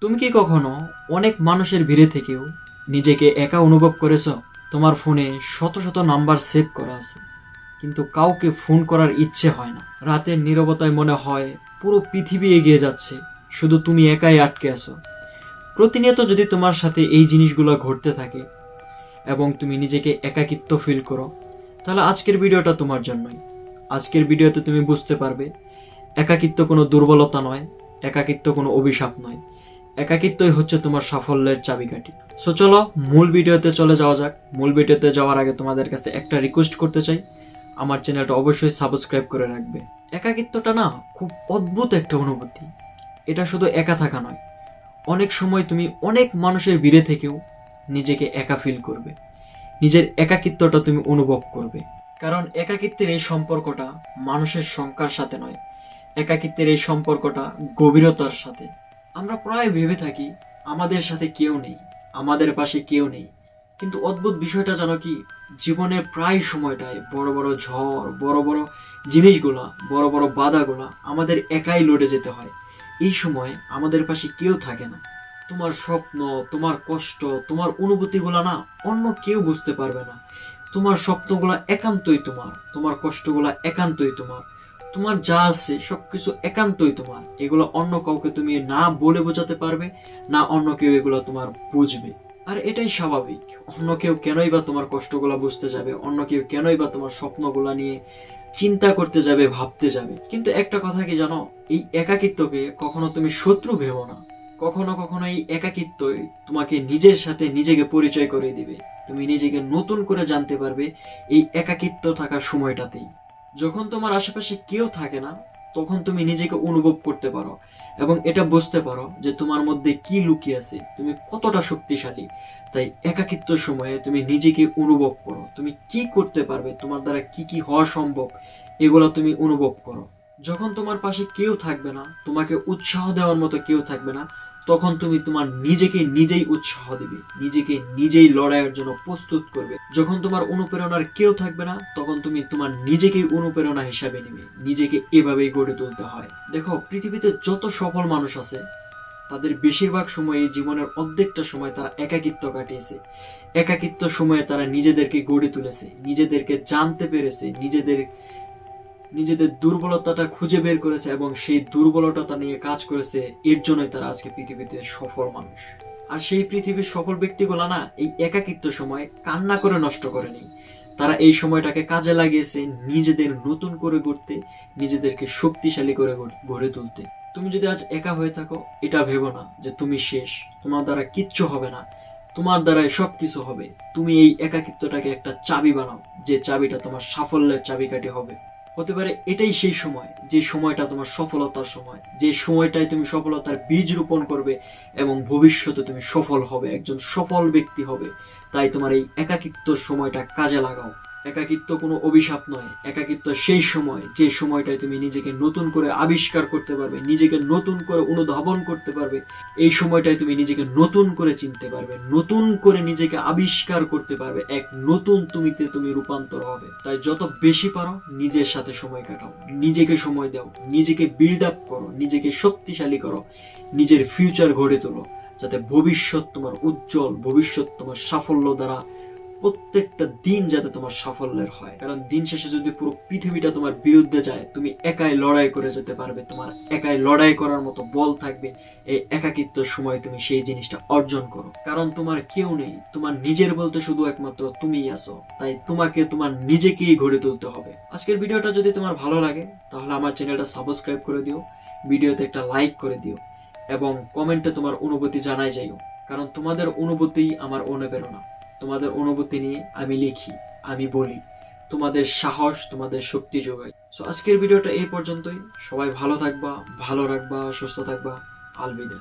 তুমি কি কখনো অনেক মানুষের ভিড়ে থেকেও নিজেকে একা অনুভব করেছো? তোমার ফোনে শত শত নাম্বার সেভ করা আছে, কিন্তু কাউকে ফোন করার ইচ্ছে হয় না। রাতের নীরবতায় মনে হয় পুরো পৃথিবী এগিয়ে যাচ্ছে, শুধু তুমি একাই আটকে আছো। প্রতিনিয়ত যদি তোমার সাথে এই জিনিসগুলো ঘটতে থাকে এবং তুমি নিজেকে একাকিত্ব ফিল করো, তাহলে আজকের ভিডিওটা তোমার জন্যই। আজকের ভিডিওতে তুমি বুঝতে পারবে একাকিত্ব কোনো দুর্বলতা নয়, একাকিত্ব কোনো অভিশাপ নয়, একাকিত্বই হচ্ছে তোমার সাফল্যের চাবিকাঠি। সো চলো মূল ভিডিওতে চলে যাওয়া যাক। মূল ভিডিওতে যাওয়ার আগে তোমাদের কাছে একটা রিকোয়েস্ট করতে চাই, আমার চ্যানেলটা অবশ্যই সাবস্ক্রাইব করে রাখবে। একাকিত্বটা না খুব অদ্ভুত একটা অনুভূতি। এটা শুধু একা থাকা নয়, অনেক সময় তুমি অনেক মানুষের ভিড়ে থেকেও নিজেকে একা ফিল করবে, নিজের একাকিত্বটা তুমি অনুভব করবে। কারণ একাকিত্বের এই সম্পর্কটা মানুষের সংখ্যার সাথে নয়, একাকিত্বের এই সম্পর্কটা গভীরতার সাথে। আমরা প্রায় ভেবে থাকি আমাদের সাথে কেউ নেই, আমাদের পাশে কেউ নেই, কিন্তু অদ্ভুত বিষয়টা জানো কি, জীবনের প্রায় সময়টায় বড় বড় ঝড়, বড় বড় জিনিসগুলা, বড় বড় বাধাগুলা আমাদের একাই লড়ে যেতে হয়। এই সময় আমাদের পাশে কেউ থাকে না। তোমার স্বপ্ন, তোমার কষ্ট, তোমার অনুভূতিগুলা না অন্য কেউ বুঝতে পারবে না। তোমার স্বপ্নগুলা একান্তই তোমার, তোমার কষ্টগুলা একান্তই তোমার, তোমার যা আছে সবকিছু একান্তই তোমার। এগুলো অন্য কাউকে তুমি না বলে বোঝাতে পারবে না, অন্য কেউ এগুলো তোমার বুঝবে। আর এটাই স্বাভাবিক। অন্য কেউ কেনই বা তোমার কষ্টগুলা বুঝতে যাবে, অন্য কেউ কেনই বা তোমার স্বপ্নগুলা নিয়ে চিন্তা করতে যাবে, ভাবতে যাবে। কিন্তু একটা কথা কি জানো, এই একাকিত্বকে কখনো তুমি শত্রু ভেবো না। কখনো কখনো এই একাকিত্বই তোমাকে নিজের সাথে নিজেকে পরিচয় করে দিবে। তুমি নিজেকে নতুন করে জানতে পারবে এই একাকিত্ব থাকার সময়টাতেই। যখন তোমার আশেপাশে কেউ থাকে না, তখন তুমি নিজেকে অনুভব করতে পারো এবং এটা বুঝতে পারো যে তোমার মধ্যে কি লুকিয়ে আছে, তুমি কতটা শক্তিশালী। তাই একাকিত্ব সময়ে তুমি নিজেকে অনুভব করো, তুমি কি করতে পারবে, তোমার দ্বারা কি কি হওয়া সম্ভব, এগুলো তুমি অনুভব করো। যখন তোমার পাশে কেউ থাকবে না, তোমাকে উৎসাহ দেওয়ার মতো কেউ থাকবে না, তখন তুমি তোমার নিজেকে নিজেই উৎসাহ দিবে, নিজেকে নিজেই লড়াইয়ের জন্য প্রস্তুত করবে। যখন তোমার অনুপ্রেরণার কেউ থাকবে না, তখন তুমি তোমার নিজেকেই অনুপ্রেরণা হিসাবে নিবে। নিজেকে এভাবেই গড়ে তুলতে হয়। দেখো, পৃথিবীতে যত সফল মানুষ আছে, তাদের বেশিরভাগ সময়ে, জীবনের অর্ধেকটা সময় তারা একাকিত্ব কাটিয়েছে। একাকিত্ব সময়ে তারা নিজেদেরকে গড়ে তুলেছে, নিজেদেরকে জানতে পেরেছে, নিজেদের দুর্বলতাটা খুঁজে বের করেছে এবং সেই দুর্বলতা নিয়ে কাজ করেছে। এর জন্যই তারা আজকে পৃথিবীতে সফল মানুষ। আর সেই পৃথিবীর সফল ব্যক্তিগুলা না এই একাকিত্ব সময় কান্না করে নষ্ট করেনি, তারা এই সময়টাকে কাজে লাগিয়েছে নিজেদের নতুন করে গড়তে, নিজেদেরকে শক্তিশালী করে গড়ে তুলতে। তুমি যদি আজ একা হয়ে থাকো, এটা ভেবো না যে তুমি শেষ, তোমার দ্বারা কিচ্ছু হবে না, তোমার দ্বারাই সবকিছু হবে। তুমি এই একাকিত্বটাকে একটা চাবি বানাও, যে চাবিটা তোমার সাফল্যের চাবিকাঠি হবে। হতে পারে এটাই সেই সময়, যে সময়টা তোমার সফলতার সময়, যে সময়টায় তুমি সফলতার বীজ রোপণ করবে এবং ভবিষ্যতে তুমি সফল হবে, একজন সফল ব্যক্তি হবে। তাই তোমার এই একাকিত্ব সময়টা কাজে লাগাও। একাকিত্ব কোনো অভিশাপ নয়, একাকিত্ব সেই সময় যে সময়টায় তুমি নিজেকে নতুন করে আবিষ্কার করতে পারবে, নিজেকে নতুন করে অনুধাবন করতে পারবে। এই সময়টায় তুমি নিজেকে নতুন করে চিনতে পারবে, নতুন করে নিজেকে আবিষ্কার করতে পারবে, এক নতুন তুমিতে তুমি রূপান্তর হবে। তাই যত বেশি পারো নিজের সাথে সময় কাটাও, নিজেকে সময় দাও, নিজেকে বিল্ড আপ করো, নিজেকে শক্তিশালী করো, নিজের ফিউচার গড়ে তোলো, যাতে ভবিষ্যৎ তোমার উজ্জ্বল, ভবিষ্যৎ তোমার সাফল্য দ্বারা প্রত্যেকটা দিন যাতে তোমার সাফল্যের হয়। কারণ দিন শেষে যদি পুরো পৃথিবীটা তোমার বিরুদ্ধে যায়, তুমি একাই লড়াই করে যেতে পারবে, তোমার একাই লড়াই করার মতো বল থাকবে। এই একাকিত্ব সময় তুমি সেই জিনিসটা অর্জন করো। কারণ তোমার কেউ নেই, তোমার নিজের বলতে শুধু একমাত্র তুমিই আছো। তাই তোমাকে তোমার নিজেকেই গড়ে তুলতে হবে। আজকের ভিডিওটা যদি তোমার ভালো লাগে, তাহলে আমার চ্যানেলটা সাবস্ক্রাইব করে দিও, ভিডিওতে একটা লাইক করে দিও এবং কমেন্টে তোমার অনুভূতি জানাই যাইও। কারণ তোমাদের অনুভূতিই আমার অনুপ্রেরণা। তোমাদের অনুভূতি নিয়ে আমি লিখি, আমি বলি, তোমাদের সাহস, তোমাদের শক্তি যোগাই। সো আজকের ভিডিওটা এই পর্যন্তই। সবাই ভালো থাকবা, ভালো রাখবা, সুস্থ থাকবা। আলবিদা।